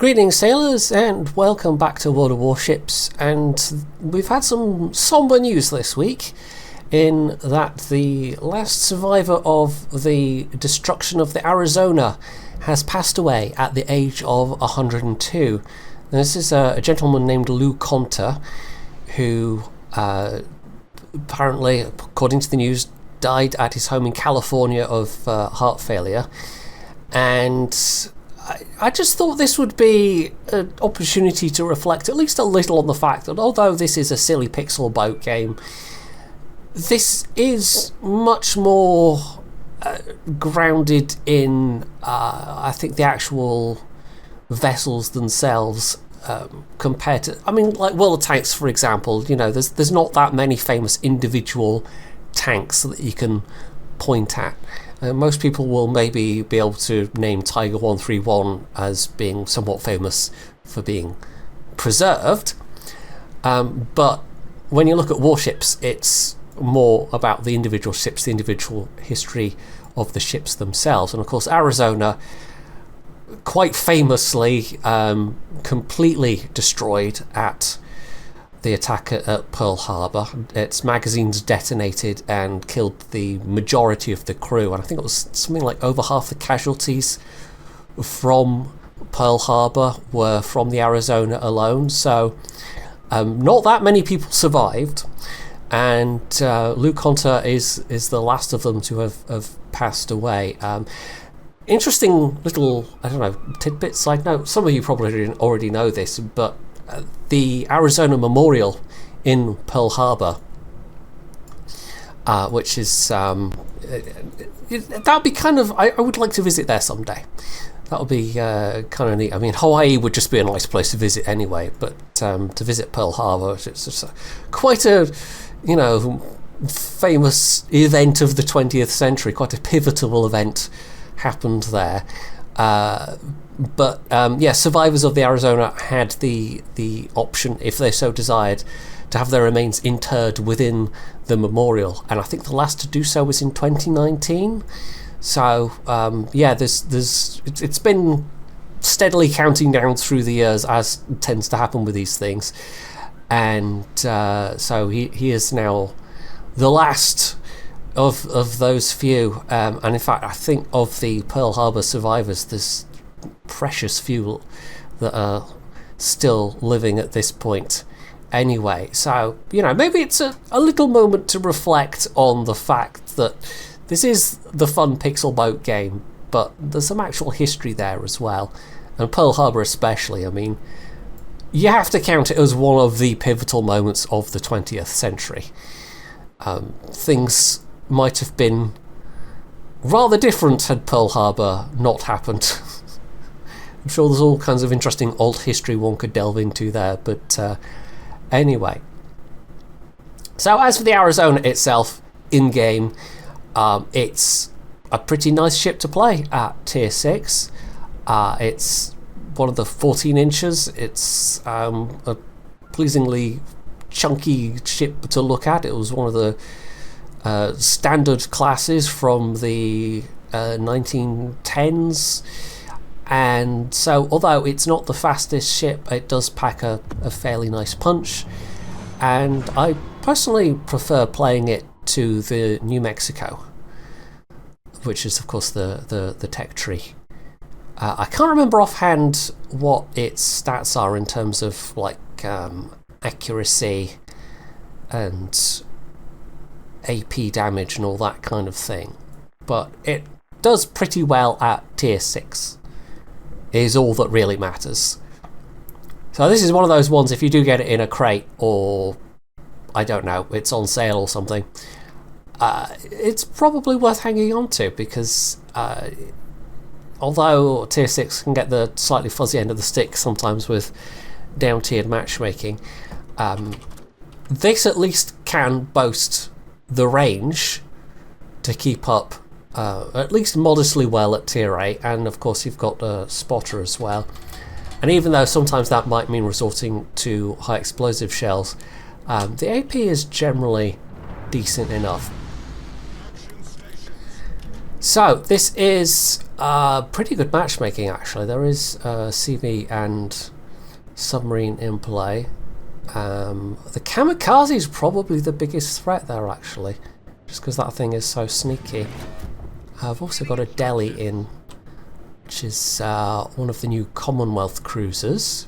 Greetings sailors and welcome back to World of Warships, and we've had some somber news this week in that the last survivor of the destruction of the Arizona has passed away at the age of 102. Now, this is a gentleman named Lou Conter who apparently, according to the news, died at his home in California of heart failure, and I just thought this would be an opportunity to reflect at least a little on the fact that although this is a silly pixel boat game, this is much more grounded in, I think, the actual vessels themselves compared to, I mean, like World of Tanks, for example. You know, there's not that many famous individual tanks that you can point at. Most people will maybe be able to name Tiger 131 as being somewhat famous for being preserved, but when you look at warships, it's more about the individual ships, the individual history of the ships themselves. And of course, Arizona, quite famously, completely destroyed at the attack at Pearl Harbor. Its magazines detonated and killed the majority of the crew, and I think it was something like over half the casualties from Pearl Harbor were from the Arizona alone. So not that many people survived, and Lou Conter is the last of them to have passed away. Interesting little, I don't know, tidbit, side note. Some of you probably already know this, but the Arizona Memorial in Pearl Harbor, which is that would be kind of, I would like to visit there someday. That would be kind of neat. I mean, Hawaii would just be a nice place to visit anyway, but to visit Pearl Harbor, it's just quite a, you know, famous event of the 20th century. Quite a pivotal event happened there. But yeah, survivors of the Arizona had the option, if they so desired, to have their remains interred within the memorial, and I think the last to do so was in 2019. So yeah, it's been steadily counting down through the years, as tends to happen with these things, and so he is now the last of those few, and in fact I think of the Pearl Harbor survivors, there's precious few that are still living at this point anyway. So, you know, maybe it's a little moment to reflect on the fact that this is the fun pixel boat game, but there's some actual history there as well, and Pearl Harbor especially. I mean, you have to count it as one of the pivotal moments of the 20th century. Things might have been rather different had Pearl Harbor not happened. I'm sure there's all kinds of interesting old history one could delve into there, but anyway. So as for the Arizona itself, in-game, it's a pretty nice ship to play at Tier 6. It's one of the 14 inches. It's a pleasingly chunky ship to look at. It was one of the standard classes from the 1910s. And so, although it's not the fastest ship, it does pack a fairly nice punch. And I personally prefer playing it to the New Mexico, which is, of course, the tech tree. I can't remember offhand what its stats are in terms of, like, accuracy and AP damage and all that kind of thing. But it does pretty well at Tier 6. Is all that really matters. So this is one of those ones, if you do get it in a crate, or I don't know, it's on sale or something, it's probably worth hanging on to, because although Tier 6 can get the slightly fuzzy end of the stick sometimes with down-tiered matchmaking, this at least can boast the range to keep up at least modestly well at Tier 8, and of course you've got a spotter as well. And even though sometimes that might mean resorting to high explosive shells, the AP is generally decent enough. So this is Pretty good matchmaking, actually. There is CV and submarine in play. The kamikaze is probably the biggest threat there, actually, just because that thing is so sneaky. I've also got a Delhi in, which is one of the new Commonwealth cruisers.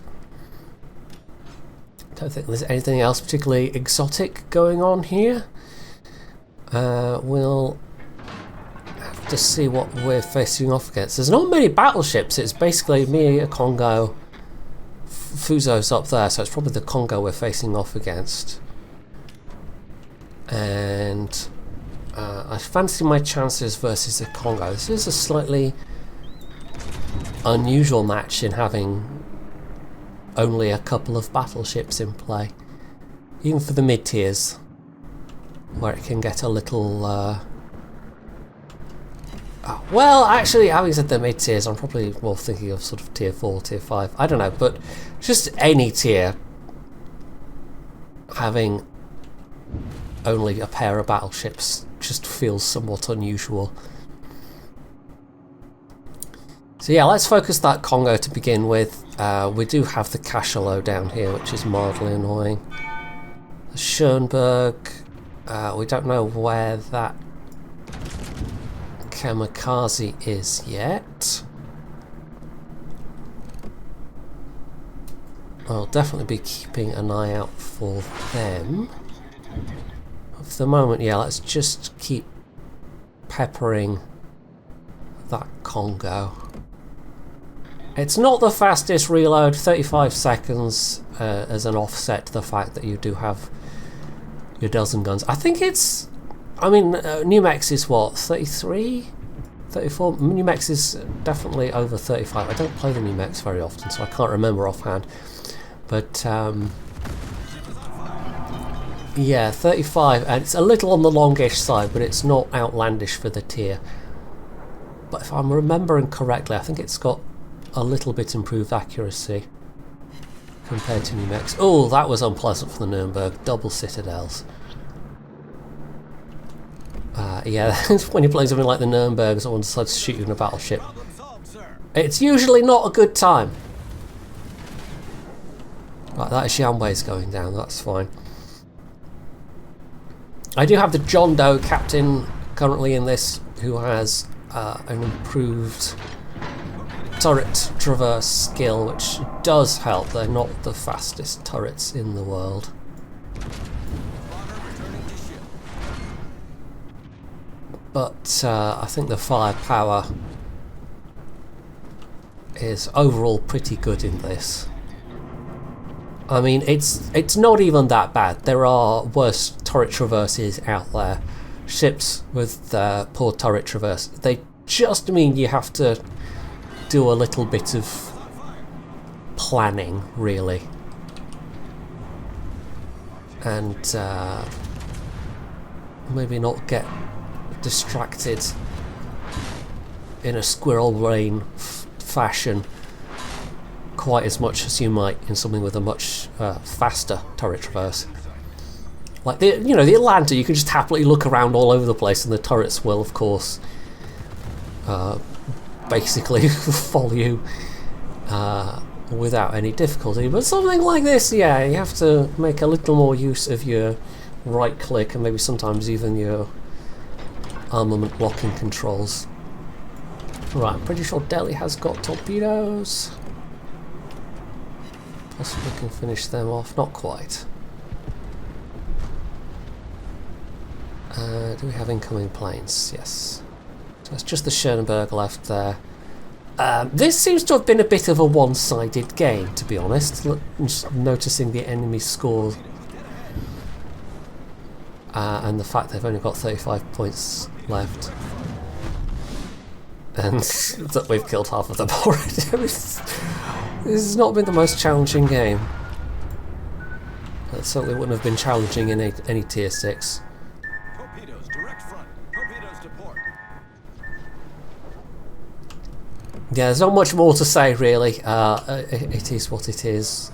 Don't think there's anything else particularly exotic going on here. We'll have to see what we're facing off against. There's not many battleships. It's basically me, a Congo, Fuzo's up there, so it's probably the Congo we're facing off against. And I fancy my chances versus the Congo. This is a slightly unusual match in having only a couple of battleships in play, even for the mid-tiers, where it can get a little well, actually, having said the mid-tiers, I'm probably more thinking of sort of tier 4, tier 5, I don't know, but just any tier having only a pair of battleships just feels somewhat unusual. So yeah, let's focus that Congo to begin with. We do have the Cachalot down here, which is mildly annoying. The Schoenberg, we don't know where that kamikaze is yet. I'll definitely be keeping an eye out for them. For the moment, yeah, let's just keep peppering that Congo. It's not the fastest reload, 35 seconds as an offset to the fact that you do have your dozen guns. I think it's, I mean, Numex is what, 33? 34? Numex is definitely over 35. I don't play the Numex very often, so I can't remember offhand. But, yeah, 35, and it's a little on the longish side, but it's not outlandish for the tier. But if I'm remembering correctly, I think it's got a little bit improved accuracy compared to Numex. Oh, that was unpleasant for the Nuremberg. Double citadels. Yeah, when you're playing something like the Nuremberg, someone decides to shoot you in a battleship. It's usually not a good time. Right, that is Janway's going down, that's fine. I do have the John Doe captain currently in this, who has an improved turret traverse skill, which does help. They're not the fastest turrets in the world. But I think the firepower is overall pretty good in this. I mean, it's not even that bad. There are worse turret traverses out there. Ships with poor turret traverse. They just mean you have to do a little bit of planning, really. And maybe not get distracted in a squirrel brain fashion quite as much as you might in something with a much faster turret traverse. Like the Atlanta, you can just happily look around all over the place, and the turrets will, of course, basically follow you without any difficulty. But something like this, yeah, you have to make a little more use of your right click and maybe sometimes even your armament blocking controls. Right, I'm pretty sure Delhi has got torpedoes. Possibly can finish them off. Not quite. Do we have incoming planes? Yes. So it's just the Schoenberg left there. This seems to have been a bit of a one-sided game, to be honest. Just noticing the enemy scores and the fact they've only got 35 points left, and that we've killed half of them already. This has not been the most challenging game. It certainly wouldn't have been challenging in any tier 6. Torpedoes, direct front. Torpedoes to port. Yeah, there's not much more to say, really. It is what it is.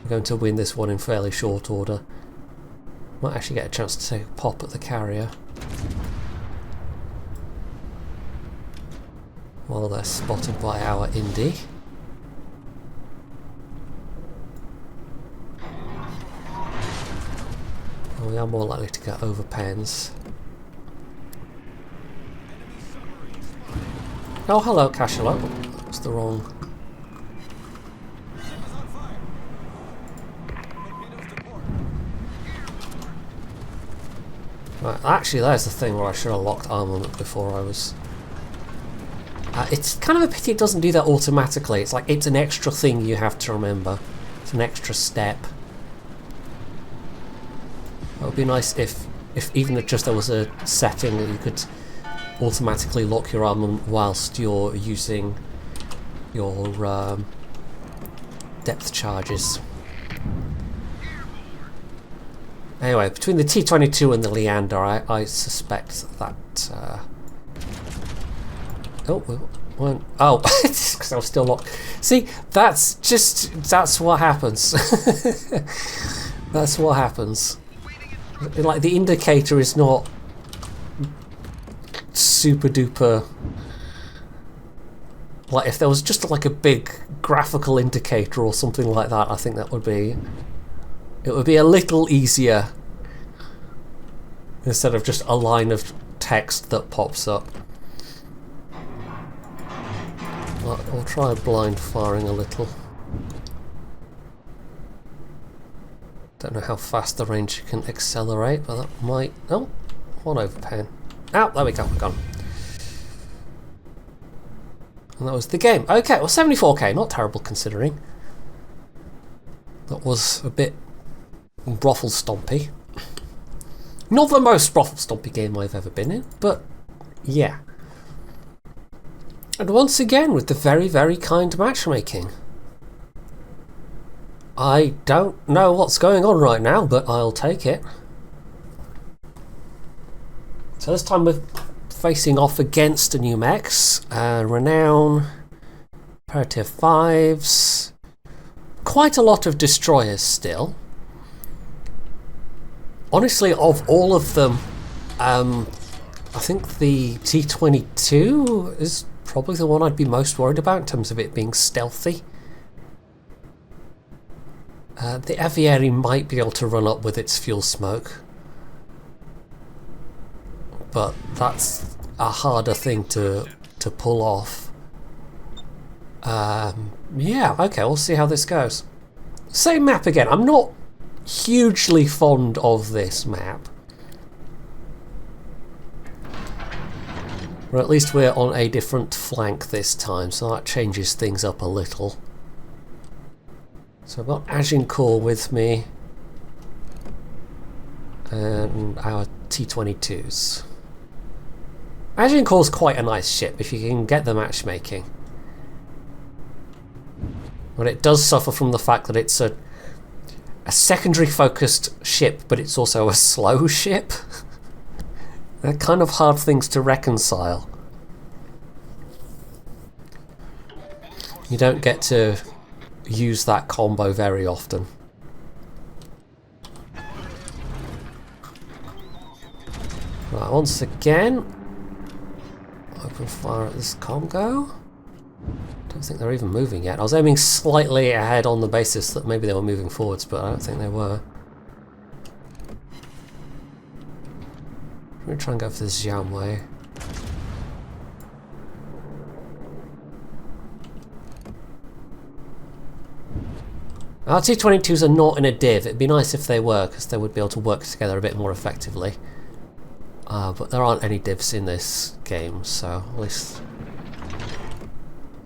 We're going to win this one in fairly short order. Might actually get a chance to take a pop at the carrier. while they're spotted by our Indy. And we are more likely to get over pens. Oh, hello, Cachalot. That's the wrong. Right, actually, there's the thing where I should have locked armament before I was. It's kind of a pity it doesn't do that automatically. It's like it's an extra thing you have to remember. It's an extra step. It would be nice if even if just there was a setting that you could automatically lock your armament whilst you're using your depth charges. Anyway, between the T-22 and the Leander, I suspect that... Oh, we weren't... Oh, because I was still locked. See, that's what happens. That's what happens. Like, the indicator is not super duper... Like, if there was just like a big graphical indicator or something like that, I think that would be... It would be a little easier instead of just a line of text that pops up. I'll try blind firing a little. Don't know how fast the Ranger can accelerate, but that might... Oh, 1 over pen. Oh, there we go, we're gone. And that was the game. Okay, well 74k, not terrible considering. That was a bit brothel stompy. Not the most brothel stompy game I've ever been in, but yeah. And once again with the very, very kind matchmaking. I don't know what's going on right now, but I'll take it. So this time we're facing off against a new mechs, Renown, Imperative 5s, quite a lot of destroyers still. Honestly, of all of them, I think the T-22 is probably the one I'd be most worried about in terms of it being stealthy. The Aviary might be able to run up with its fuel smoke, but that's a harder thing to pull off. Yeah, okay, we'll see how this goes. Same map again. I'm not hugely fond of this map. Or at least we're on a different flank this time, so that changes things up a little. So I've got Agincourt with me and our T-22s. Agincourt's quite a nice ship if you can get the matchmaking. But it does suffer from the fact that it's a secondary focused ship, but it's also a slow ship. They're kind of hard things to reconcile. You don't get to use that combo very often. Right, once again, open fire at this Congo. Don't think they're even moving yet. I was aiming slightly ahead on the basis that maybe they were moving forwards, but I don't think they were. I'm going to try and go for this Jianwei. Our T-22s are not in a div. It'd be nice if they were, because they would be able to work together a bit more effectively. But there aren't any divs in this game, so at least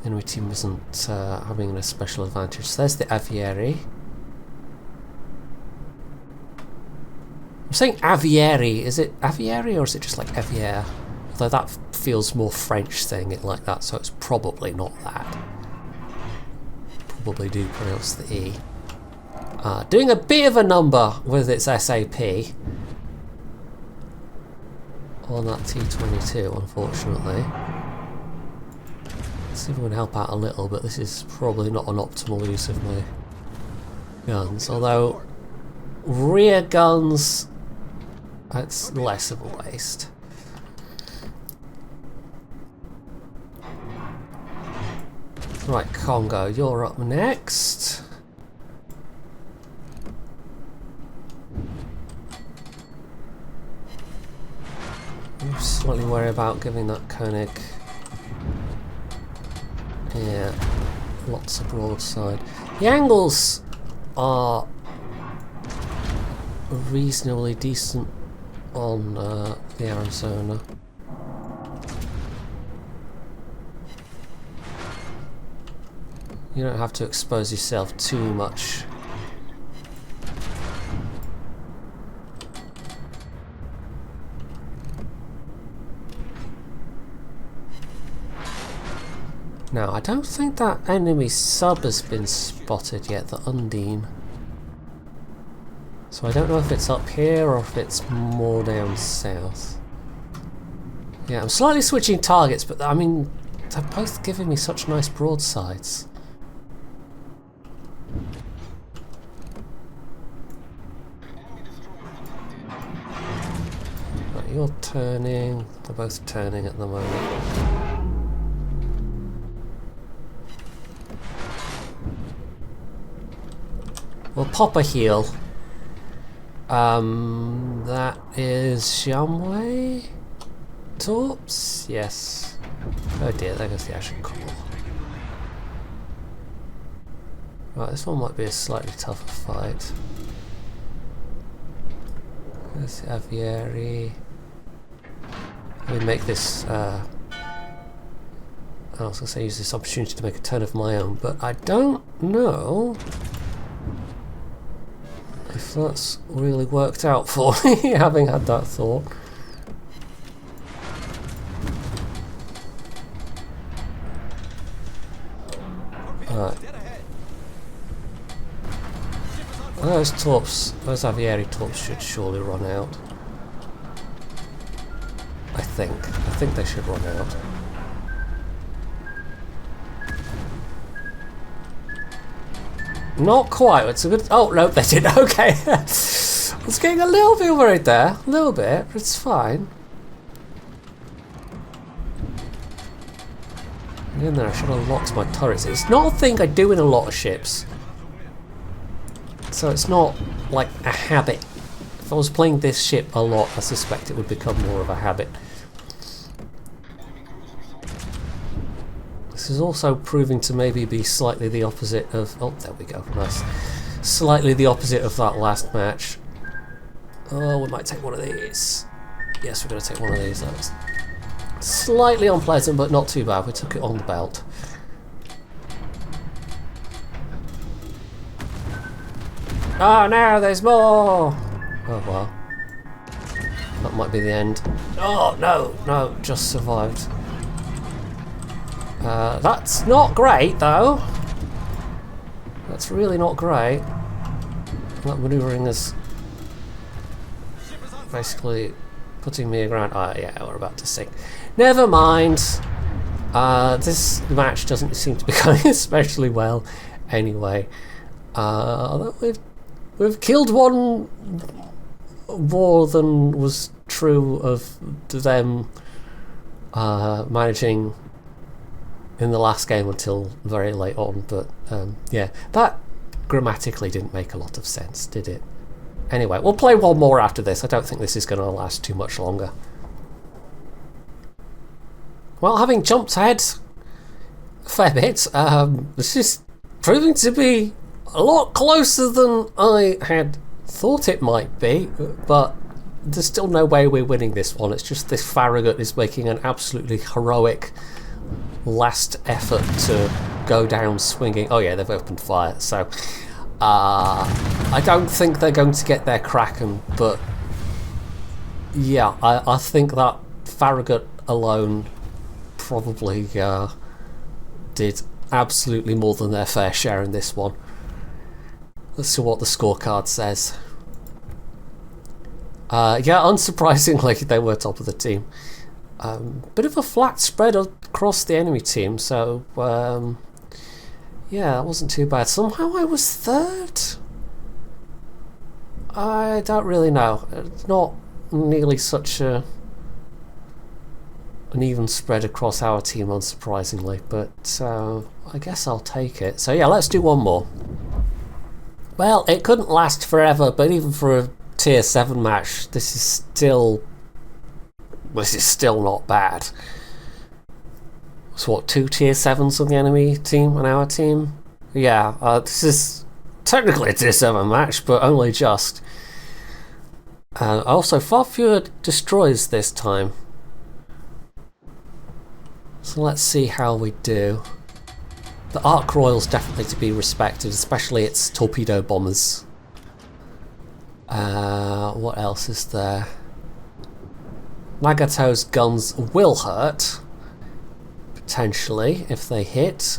the enemy team isn't having a special advantage. So there's the Aviary. I'm saying Aviary. Is it Aviary or is it just like Aviaire? Although that feels more French saying it like that, so it's probably not that. Probably do pronounce the E. Doing a bit of a number with its SAP on that T-22, unfortunately. Let's see if we can help out a little, but this is probably not an optimal use of my guns. Although rear guns, it's less of a waste. Right, Congo, you're up next. I'm slightly worried about giving that Koenig. Yeah, lots of broadside. The angles are reasonably decent on the Arizona. You don't have to expose yourself too much. Now, I don't think that enemy sub has been spotted yet, the Undine. So I don't know if it's up here or if it's more down south. Yeah, I'm slightly switching targets, but I mean, they're both giving me such nice broadsides. Right, you're turning. They're both turning at the moment. We'll pop a heal. That is Shamway? Torps? Yes. Oh dear, there goes the Ashen Core. Right, this one might be a slightly tougher fight. There's the Aviary. Let me make this, I was going to say use this opportunity to make a turn of my own, but I don't know if that's really worked out for me, having had that thought. Right. Those torps, those Aviary torps should surely run out. I think they should run out. Not quite, it's a good... Oh, no, they did, okay. I was getting a little bit worried there, a little bit, but it's fine. In there, I should have locked my turrets. It's not a thing I do in a lot of ships. So it's not like a habit. If I was playing this ship a lot, I suspect it would become more of a habit. This is also proving to maybe be slightly the opposite of... Oh, there we go, nice. Slightly the opposite of that last match. Oh, we might take one of these. Yes, we're going to take one of these. That was slightly unpleasant, but not too bad. We took it on the belt. Oh no, there's more! Oh well. That might be the end. Oh no, no, just survived. That's not great though. That's really not great. That manoeuvring is basically putting me aground. Oh yeah, we're about to sink. Never mind. This match doesn't seem to be going especially well anyway. We've killed one more than was true of them managing in the last game until very late on, but yeah, that grammatically didn't make a lot of sense, did it? Anyway, we'll play one more after this. I don't think this is going to last too much longer. Well, having jumped ahead a fair bit, this is proving to be a lot closer than I had thought it might be, but there's still no way we're winning this one. It's just this Farragut is making an absolutely heroic last effort to go down swinging. Oh yeah, they've opened fire, so I don't think they're going to get their Kraken, but yeah, I think that Farragut alone probably did absolutely more than their fair share in this one. Let's see what the scorecard says. Yeah, unsurprisingly, they were top of the team. Bit of a flat spread across the enemy team, so yeah, that wasn't too bad. Somehow I was third? I don't really know. It's not nearly such a an even spread across our team, unsurprisingly, but I guess I'll take it. So yeah, let's do one more. Well, it couldn't last forever, but even for a tier 7 match, this is still not bad. So what, 2 tier 7s on the enemy team and our team? Yeah, this is technically a tier 7 match, but only just. Also, far fewer destroyers this time. So let's see how we do. The Ark Royal's definitely to be respected, especially its torpedo bombers. What else is there? Nagato's guns will hurt, potentially, if they hit.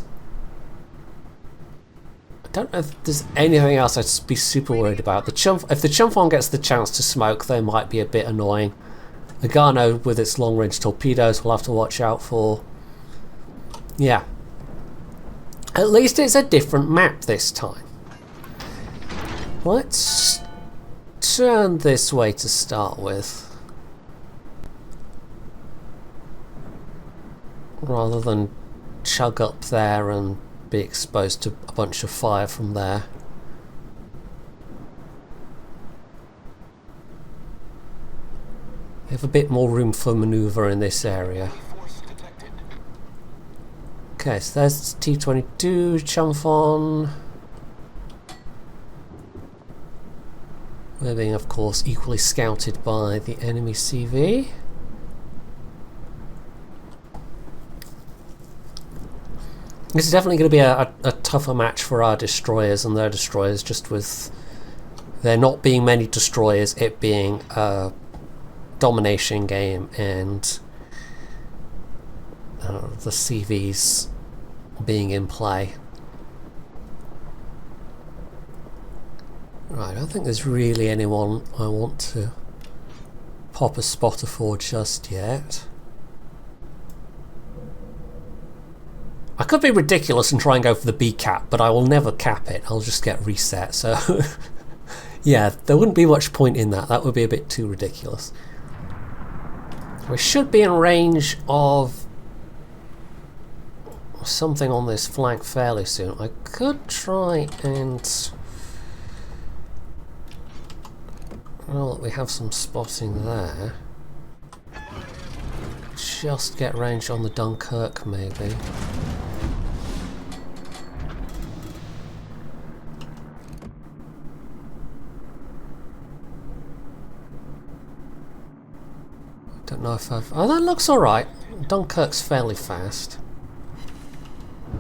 I don't know if there's anything else I'd be super worried about. If the Chumphon gets the chance to smoke, they might be a bit annoying. Nagano, with its long-range torpedoes, we'll have to watch out for. Yeah. At least it's a different map this time. Let's turn this way to start with, rather than chug up there and be exposed to a bunch of fire from there. We have a bit more room for manoeuvre in this area. Okay, so there's T-22, Chumphon. We're being, of course, equally scouted by the enemy CV. This is definitely going to be a tougher match for our destroyers and their destroyers, just with there not being many destroyers, it being a domination game, and the CVs being in play. Right, I don't think there's really anyone I want to pop a spotter for just yet. I could be ridiculous and try and go for the B cap, but I will never cap it. I'll just get reset, so yeah, there wouldn't be much point in that. That would be a bit too ridiculous. We should be in range of something on this flank fairly soon. I could try and... well, we have some spotting there. Just get range on the Dunkirk, maybe. Don't know if I've... oh, that looks alright. Dunkirk's fairly fast.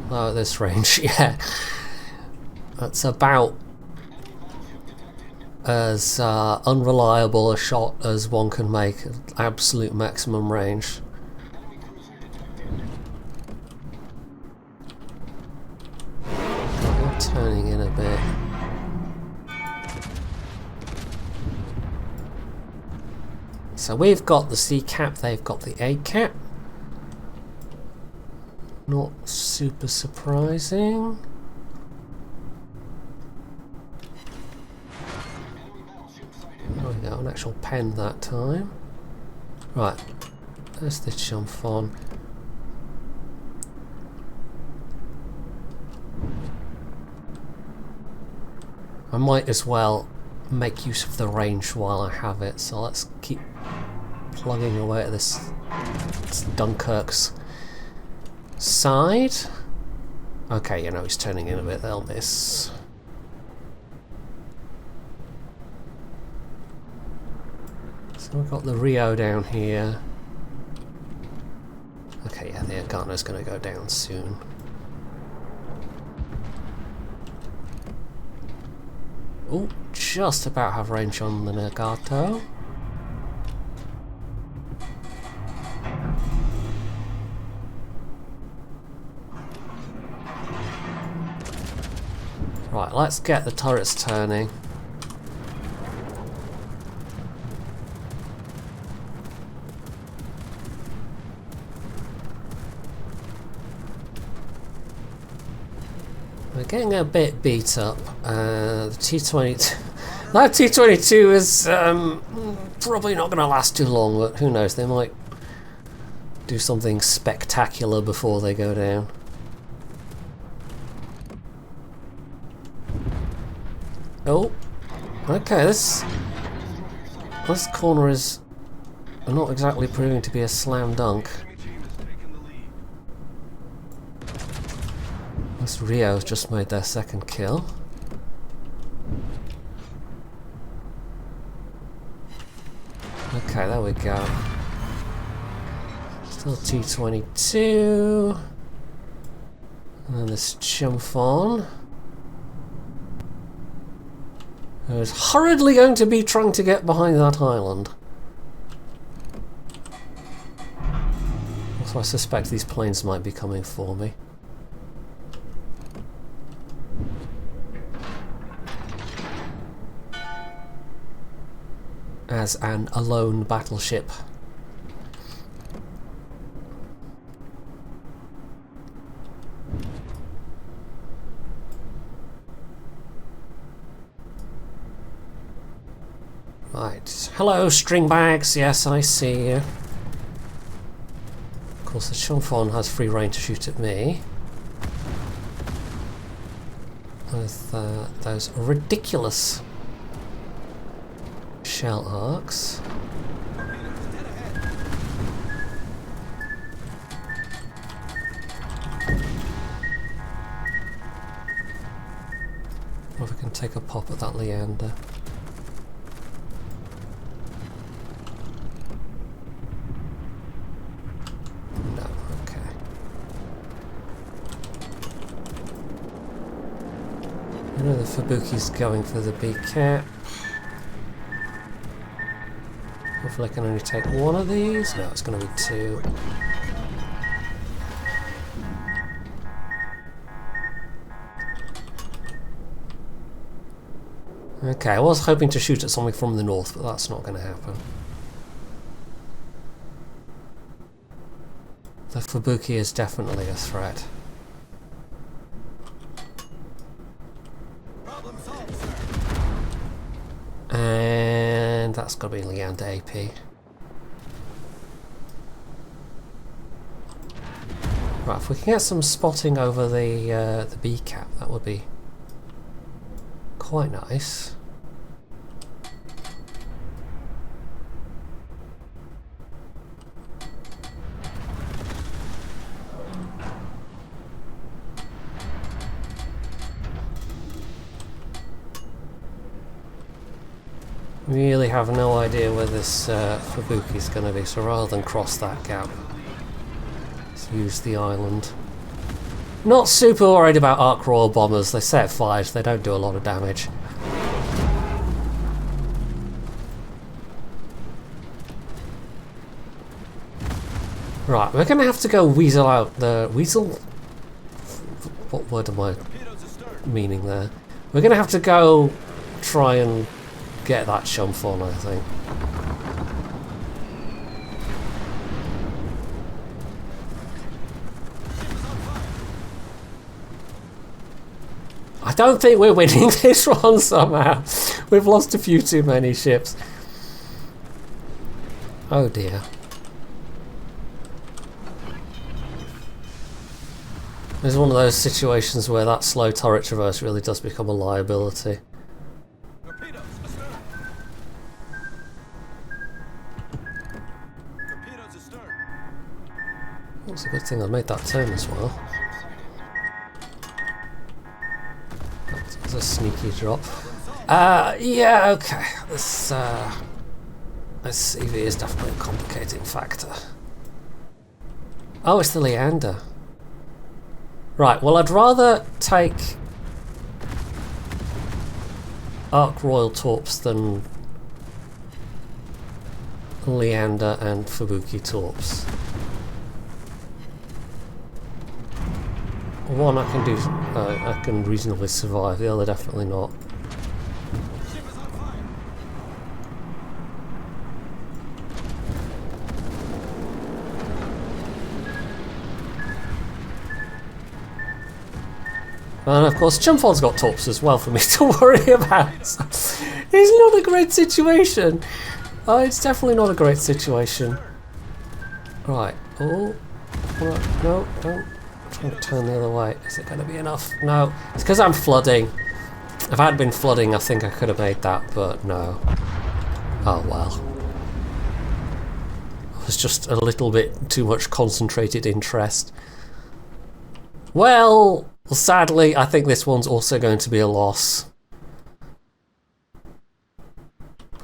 Oh, at this range, yeah. That's about as unreliable a shot as one can make at absolute maximum range. We're turning in a bit. So we've got the C cap, they've got the A cap. Not super surprising. There we go, an actual pen that time. Right, there's the Chumphon. I might as well make use of the range while I have it, so let's keep plugging away at this Dunkirk's side. Okay, you know, he's turning in a bit, they'll miss. So we've got the Rio down here. Okay, yeah, the Agano's going to go down soon. Oh, just about have range on the Nagato. Right, let's get the turrets turning. We're getting a bit beat up. The T-22... that T-22 is probably not going to last too long, but who knows, they might do something spectacular before they go down. Oh, okay, this corner is not exactly proving to be a slam dunk. This Rio's just made their second kill. Okay, there we go. Still T-22. And then this Chumphon, who is hurriedly going to be trying to get behind that island. Also, I suspect these planes might be coming for me. As an alone battleship. Right. Hello, string bags. Yes, I see you. Of course, the Chumphon has free rein to shoot at me. With those ridiculous shell arcs. Or if I can take a pop at that Leander. No, okay. I know the Fubuki's going for the B cap. Hopefully I can only take one of these. No, it's going to be two. Okay, I was hoping to shoot at something from the north, but that's not going to happen. The Fubuki is definitely a threat. And that's got to be Leander AP. Right, if we can get some spotting over the B cap, that would be quite nice. Really have no idea where this Fubuki is going to be, so rather than cross that gap, let's use the island. Not super worried about Ark Royal bombers. They set fires, they don't do a lot of damage. Right, we're going to have to go weasel out the... Weasel? What word am I meaning there? We're going to have to go try and get that Chumphon, I think. I don't think we're winning this one somehow. We've lost a few too many ships. Oh dear. It's one of those situations where that slow turret traverse really does become a liability. It's a good thing I made that turn as well. That's a sneaky drop. Yeah, okay. This CV is definitely a complicating factor. Oh, it's the Leander. Right, well, I'd rather take Ark Royal Torps than Leander and Fubuki Torps. One I can do, I can reasonably survive, the other definitely not. And of course, Chumphon's got torps as well for me to worry about. It's not a great situation. It's definitely not a great situation. Right. Oh. No, don't. I'm trying to turn the other way. Is it going to be enough? No. It's because I'm flooding. If I had been flooding, I think I could have made that, but no. Oh well. It was just a little bit too much concentrated interest. Well, sadly, I think this one's also going to be a loss.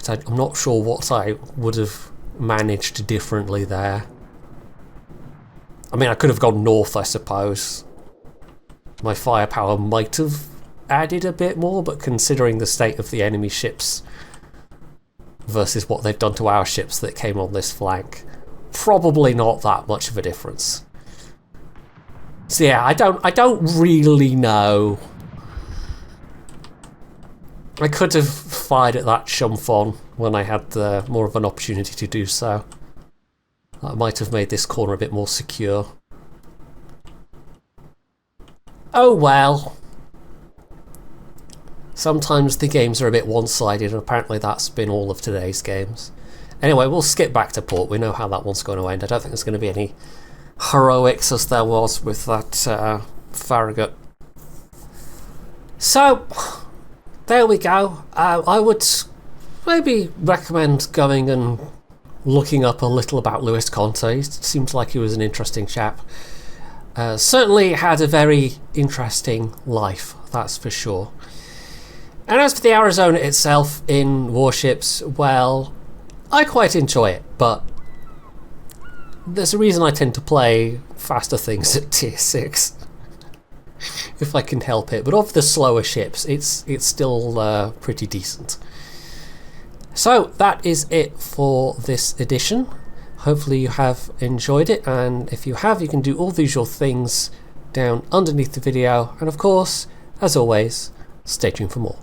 But I'm not sure what I would have managed differently there. I mean, I could have gone north, I suppose. My firepower might have added a bit more, but considering the state of the enemy ships versus what they've done to our ships that came on this flank, probably not that much of a difference. So yeah, I don't really know. I could have fired at that Shumphon when I had more of an opportunity to do so. That might have made this corner a bit more secure. Oh well. Sometimes the games are a bit one-sided, and apparently that's been all of today's games. Anyway, we'll skip back to port. We know how that one's going to end. I don't think there's going to be any heroics as there was with that Farragut. So, there we go. I would maybe recommend going and looking up a little about Louis Conte. It seems like he was an interesting chap. Certainly had a very interesting life, that's for sure. And as for the Arizona itself in Warships, well, I quite enjoy it, but there's a reason I tend to play faster things at tier 6. If I can help it. But of the slower ships, it's still pretty decent. So that is it for this edition. Hopefully you have enjoyed it, and if you have, you can do all the usual things down underneath the video. And of course, as always, stay tuned for more.